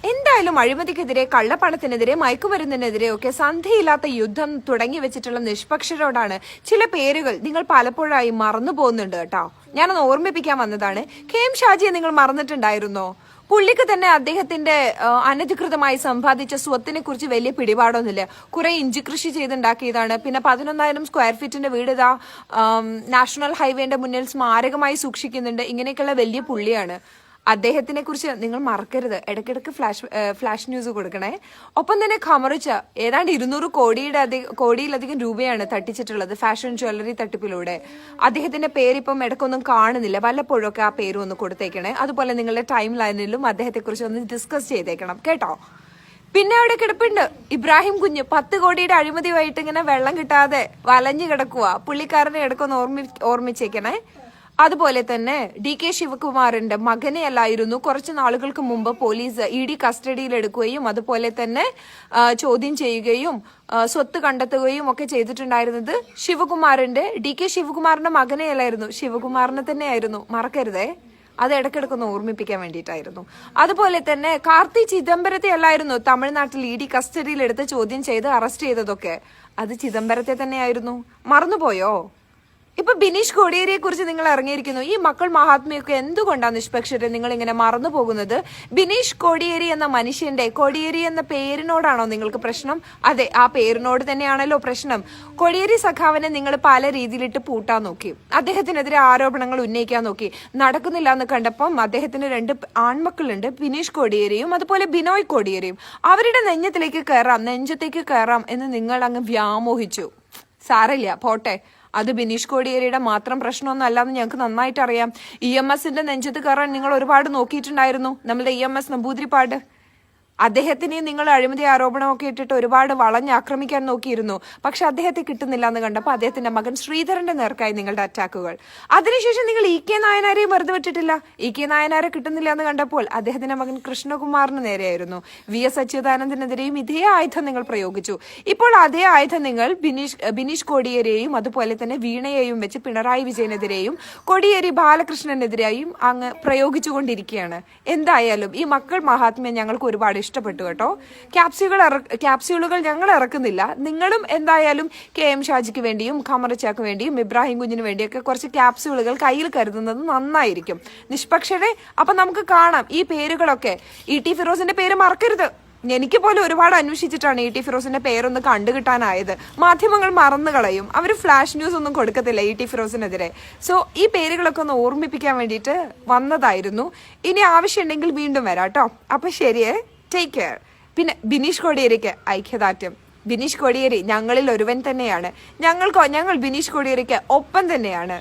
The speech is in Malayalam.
എന്തായാലും അഴിമതിക്കെതിരെ, കള്ളപ്പണത്തിനെതിരെ, മയക്കുമരുന്നിനെതിരെ ഒക്കെ സന്ധിയില്ലാത്ത യുദ്ധം തുടങ്ങി വെച്ചിട്ടുള്ള നിഷ്പക്ഷരോടാണ് ചില പേരുകൾ നിങ്ങൾ പലപ്പോഴായി മറന്നു പോകുന്നുണ്ട് കേട്ടോ. ഞാനൊന്ന് ഓർമ്മിപ്പിക്കാൻ വന്നതാണ്. KM ഷാജിയെ നിങ്ങൾ മറന്നിട്ടുണ്ടായിരുന്നോ? പുള്ളിക്ക് തന്നെ അദ്ദേഹത്തിന്റെ അനധികൃതമായി സമ്പാദിച്ച സ്വത്തിനെ കുറിച്ച് വലിയ പിടിപാടൊന്നുമില്ല. കുറെ ഇഞ്ചി കൃഷി ചെയ്തുണ്ടാക്കിയതാണ്. പിന്നെ 11,000 സ്ക്വയർ ഫീറ്റിന്റെ വീട് ഇതാ നാഷണൽ ഹൈവേന്റെ മുന്നിൽ സ്മാരകമായി സൂക്ഷിക്കുന്നുണ്ട്. ഇങ്ങനെയൊക്കെയുള്ള വലിയ പുള്ളിയാണ്. അദ്ദേഹത്തിനെ കുറിച്ച് നിങ്ങൾ മറക്കരുത്. ഇടയ്ക്കിടയ്ക്ക് ഫ്ലാഷ് ന്യൂസ് കൊടുക്കണേ. ഒപ്പം തന്നെ ഖമറിച്ച ഏതാണ്ട് 200 കോടിയിലധികം രൂപയാണ് തട്ടിച്ചിട്ടുള്ളത് ഫാഷൻ ജ്വല്ലറി തട്ടിപ്പിലൂടെ. അദ്ദേഹത്തിന്റെ പേരിപ്പം ഇടയ്ക്കൊന്നും കാണുന്നില്ല. വല്ലപ്പോഴൊക്കെ ആ പേരും ഒന്ന് കൊടുത്തേക്കണേ. അതുപോലെ നിങ്ങളുടെ ടൈം ലൈനിലും അദ്ദേഹത്തെ കുറിച്ച് ഒന്ന് ഡിസ്കസ് ചെയ്തേക്കണം കേട്ടോ. പിന്നെ അവിടെ കിടപ്പുണ്ട് ഇബ്രാഹിം കുഞ്ഞ്. 10 കോടിയുടെ അഴിമതിയുമായിട്ട് ഇങ്ങനെ വെള്ളം കിട്ടാതെ വലഞ്ഞു കിടക്കുക. പുള്ളിക്കാരനെ ഇടയ്ക്കൊന്ന് ഓർമ്മിച്ചേക്കണേ. അതുപോലെ തന്നെ DK ശിവകുമാറിന്റെ മകനെ അല്ലായിരുന്നു കുറച്ചു നാളുകൾക്ക് മുമ്പ് പോലീസ് ED കസ്റ്റഡിയിൽ എടുക്കുകയും അതുപോലെ തന്നെ ചോദ്യം ചെയ്യുകയും സ്വത്ത് കണ്ടെത്തുകയും ഒക്കെ ചെയ്തിട്ടുണ്ടായിരുന്നത് DK ശിവകുമാറിന്റെ മകനെ അല്ലായിരുന്നു, ശിവകുമാറിനെ തന്നെയായിരുന്നു. മറക്കരുതേ, അത് ഇടയ്ക്കിടയ്ക്കൊന്ന് ഓർമ്മിപ്പിക്കാൻ വേണ്ടിയിട്ടായിരുന്നു. അതുപോലെ തന്നെ കാർത്തി ചിദംബരത്തെ അല്ലായിരുന്നു തമിഴ്നാട്ടിൽ ED കസ്റ്റഡിയിൽ എടുത്ത് ചോദ്യം ചെയ്ത് അറസ്റ്റ് ചെയ്തതൊക്കെ. അത് ചിദംബരത്തെ തന്നെയായിരുന്നു. മറന്നുപോയോ? ഇപ്പൊ ബിനീഷ് കോടിയേരിയെ കുറിച്ച് നിങ്ങൾ ഇറങ്ങിയിരിക്കുന്നു. ഈ മക്കൾ മഹാത്മയൊക്കെ എന്തുകൊണ്ടാണ് നിഷ്പക്ഷരെ നിങ്ങൾ ഇങ്ങനെ മറന്നു പോകുന്നത്? ബിനീഷ് കോടിയേരി എന്ന മനുഷ്യന്റെ, കോടിയേരി എന്ന പേരിനോടാണോ നിങ്ങൾക്ക് പ്രശ്നം? അതെ, ആ പേരിനോട് തന്നെയാണല്ലോ പ്രശ്നം. കോടിയേരി സഖാവിനെ നിങ്ങൾ പല രീതിയിലിട്ട് പൂട്ടാൻ നോക്കി, അദ്ദേഹത്തിനെതിരെ ആരോപണങ്ങൾ ഉന്നയിക്കാൻ നോക്കി. നടക്കുന്നില്ല എന്ന് കണ്ടപ്പം അദ്ദേഹത്തിന് 2 ആൺമക്കളുണ്ട്, ബിനീഷ് കോടിയേരിയും അതുപോലെ ബിനോയ് കോടിയേരിയും. അവരുടെ നെഞ്ചത്തേക്ക് കയറാം എന്ന് നിങ്ങൾ അങ്ങ് വ്യാമോഹിച്ചു. സാരമില്ല, പോട്ടെ. അത് ബിനീഷ് കോടിയേരിയുടെ മാത്രം പ്രശ്നമൊന്നും അല്ലാന്ന് ഞങ്ങൾക്ക് നന്നായിട്ട് അറിയാം. EMSന്റെ നെഞ്ചത്ത് കയറാൻ നിങ്ങൾ ഒരുപാട് നോക്കിയിട്ടുണ്ടായിരുന്നു. നമ്മുടെ EMS നമ്പൂതിരിപ്പാട് അദ്ദേഹത്തിനെയും നിങ്ങൾ അഴിമതി ആരോപണമൊക്കെ ഇട്ടിട്ട് ഒരുപാട് വളഞ്ഞാക്രമിക്കാൻ നോക്കിയിരുന്നു. പക്ഷെ അദ്ദേഹത്തെ കിട്ടുന്നില്ല എന്ന് കണ്ടപ്പോൾ അദ്ദേഹത്തിന്റെ മകൻ ശ്രീധരന്റെ നേർക്കായി നിങ്ങളുടെ അറ്റാക്കുകൾ. അതിനുശേഷം നിങ്ങൾ EK നായനാരെയും വെറുതെ വിട്ടിട്ടില്ല. EK നായനാരെ കിട്ടുന്നില്ല എന്ന് കണ്ടപ്പോൾ അദ്ദേഹത്തിന്റെ മകൻ കൃഷ്ണകുമാറിന് നേരെയായിരുന്നു. VS അച്യുതാനന്ദനെതിരെയും ഇതേ ആയുധം നിങ്ങൾ പ്രയോഗിച്ചു. ഇപ്പോൾ അതേ ആയുധം നിങ്ങൾ ബിനീഷ് കോടിയേരിയെയും അതുപോലെ തന്നെ വീണയെയും വെച്ച് പിണറായി വിജയനെതിരെയും കോടിയേരി ബാലകൃഷ്ണനെതിരെയും അങ്ങ് പ്രയോഗിച്ചുകൊണ്ടിരിക്കുകയാണ്. എന്തായാലും ഈ മക്കൾ മഹാത്മ്യം ഞങ്ങൾക്ക് ഒരുപാട് ഇഷ്ടപ്പെട്ടു കേട്ടോ. ക്യാപ്സ്യൂളുകൾ ഞങ്ങൾ ഇറക്കുന്നില്ല. നിങ്ങളും എന്തായാലും KM ഷാജിക്ക് വേണ്ടിയും ഖമറിച്ചാക്ക് വേണ്ടിയും ഇബ്രാഹിം കുഞ്ഞിന് വേണ്ടിയൊക്കെ കുറച്ച് ക്യാപ്സ്യൂളുകൾ കയ്യിൽ കരുതുന്നത് നന്നായിരിക്കും. നിഷ്പക്ഷരെ അപ്പൊ നമുക്ക് കാണാം ഈ പേരുകളൊക്കെ. ET ഫിറോസിന്റെ പേര് മറക്കരുത്. എനിക്ക് പോലും ഒരുപാട് അന്വേഷിച്ചിട്ടാണ് ET ഫിറോസിന്റെ പേരൊന്ന് കണ്ടുകിട്ടാനായത്. മാധ്യമങ്ങൾ മറന്നു കളയും. അവർ ഫ്ലാഷ് ന്യൂസ് ഒന്നും കൊടുക്കത്തില്ല ET ഫിറോസിനെതിരെ. സോ ഈ പേരുകളൊക്കെ ഒന്ന് ഓർമ്മിപ്പിക്കാൻ വേണ്ടിയിട്ട് വന്നതായിരുന്നു. ഇനി ആവശ്യമുണ്ടെങ്കിൽ വീണ്ടും വരാം കേട്ടോ. അപ്പൊ ശരിയേ, ടേക്ക് കെയർ. പിന്നെ ബിനീഷ് കോടിയേരിക്ക് ഐക്യദാർഢ്യം. ബിനീഷ് കോടിയേരി ഞങ്ങളിൽ ഒരുവൻ തന്നെയാണ്. ഞങ്ങൾ ബിനീഷ് കോടിയേരിക്ക് ഒപ്പം തന്നെയാണ്.